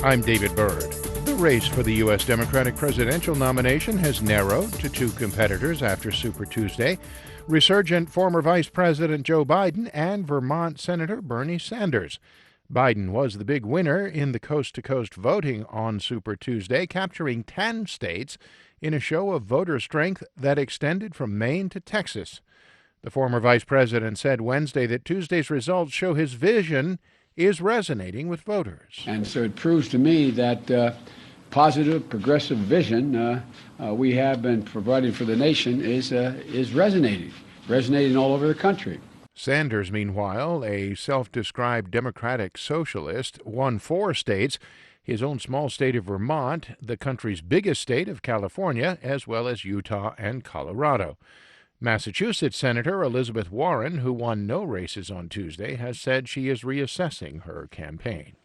I'm David Byrd. The race for the U.S. Democratic presidential nomination has narrowed to two competitors after Super Tuesday: resurgent former Vice President Joe Biden and Vermont Senator Bernie Sanders. Biden was the big winner in the coast-to-coast voting on Super Tuesday, capturing 10 states in a show of voter strength that extended from Maine to Texas. The former vice president said Wednesday that Tuesday's results show his vision is resonating with voters. And so it proves to me that positive, progressive vision we have been providing for the nation is resonating all over the country. Sanders, meanwhile, a self-described democratic socialist, won 4 states: his own small state of Vermont, the country's biggest state of California, as well as Utah and Colorado. Massachusetts Senator Elizabeth Warren, who won no races on Tuesday, has said she is reassessing her campaign.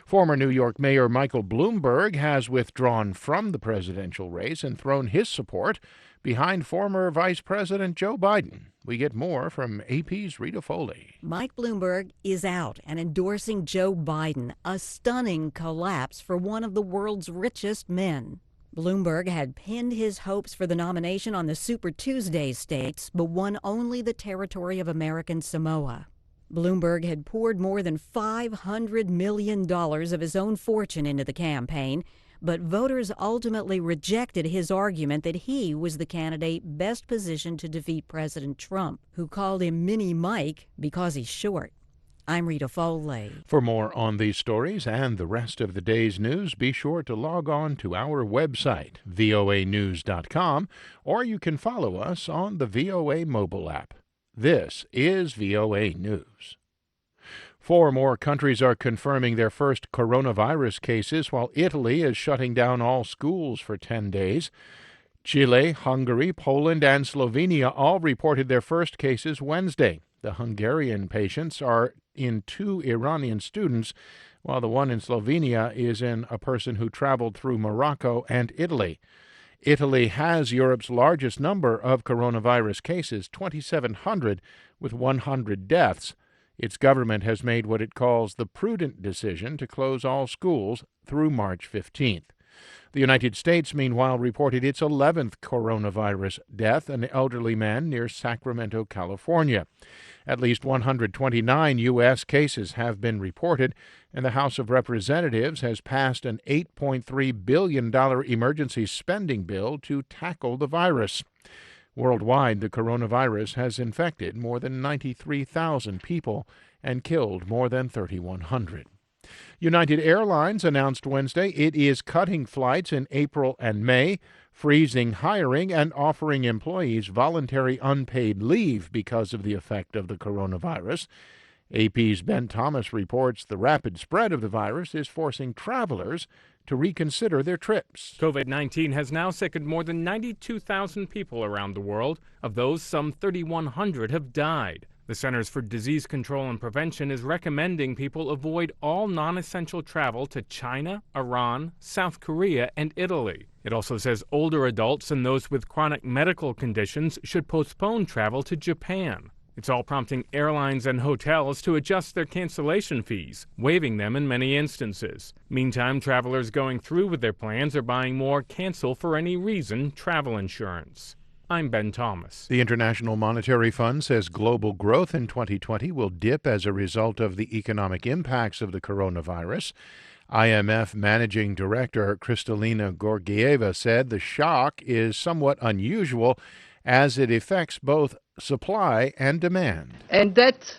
Former New York Mayor Michael Bloomberg has withdrawn from the presidential race and thrown his support behind former Vice President Joe Biden. We get more from AP's Rita Foley. Mike Bloomberg is out and endorsing Joe Biden, a stunning collapse for one of the world's richest men. Bloomberg had pinned his hopes for the nomination on the Super Tuesday states, but won only the territory of American Samoa. Bloomberg had poured more than $500 million of his own fortune into the campaign, but voters ultimately rejected his argument that he was the candidate best positioned to defeat President Trump, who called him Mini Mike because he's short. I'm Rita Foley. For more on these stories and the rest of the day's news, be sure to log on to our website, voanews.com, or you can follow us on the VOA mobile app. This is VOA News. 4 more countries are confirming their first coronavirus cases, while Italy is shutting down all schools for 10 days. Chile, Hungary, Poland, and Slovenia all reported their first cases Wednesday. The Hungarian patients are in 2 Iranian students, while the one in Slovenia is in a person who traveled through Morocco and Italy. Italy has Europe's largest number of coronavirus cases, 2,700, with 100 deaths. Its government has made what it calls the prudent decision to close all schools through March 15th. The United States, meanwhile, reported its 11th coronavirus death, an elderly man near Sacramento, California. At least 129 U.S. cases have been reported, and the House of Representatives has passed an $8.3 billion emergency spending bill to tackle the virus. Worldwide, the coronavirus has infected more than 93,000 people and killed more than 3,100. United Airlines announced Wednesday it is cutting flights in April and May, freezing hiring, and offering employees voluntary unpaid leave because of the effect of the coronavirus. AP's Ben Thomas reports the rapid spread of the virus is forcing travelers to reconsider their trips. COVID-19 has now sickened more than 92,000 people around the world. Of those, some 3,100 have died. The Centers for Disease Control and Prevention is recommending people avoid all non-essential travel to China, Iran, South Korea, and Italy. It also says older adults and those with chronic medical conditions should postpone travel to Japan. It's all prompting airlines and hotels to adjust their cancellation fees, waiving them in many instances. Meantime, travelers going through with their plans are buying more cancel for any reason travel insurance. I'm Ben Thomas. The International Monetary Fund says global growth in 2020 will dip as a result of the economic impacts of the coronavirus. IMF Managing Director Kristalina Georgieva said the shock is somewhat unusual as it affects both supply and demand. And that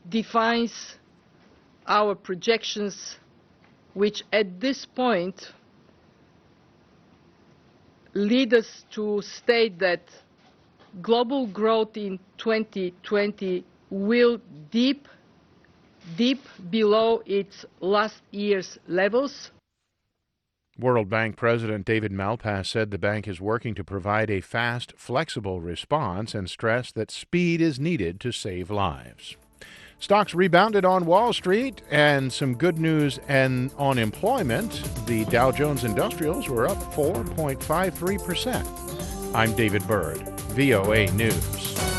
defines our projections, which at this point lead us to state that global growth in 2020 will dip below its last year's levels. World Bank President David Malpass said the bank is working to provide a fast, flexible response and stressed that speed is needed to save lives. Stocks rebounded on Wall Street, and some good news on employment. The Dow Jones Industrials were up 4.53%. I'm David Byrd, VOA News.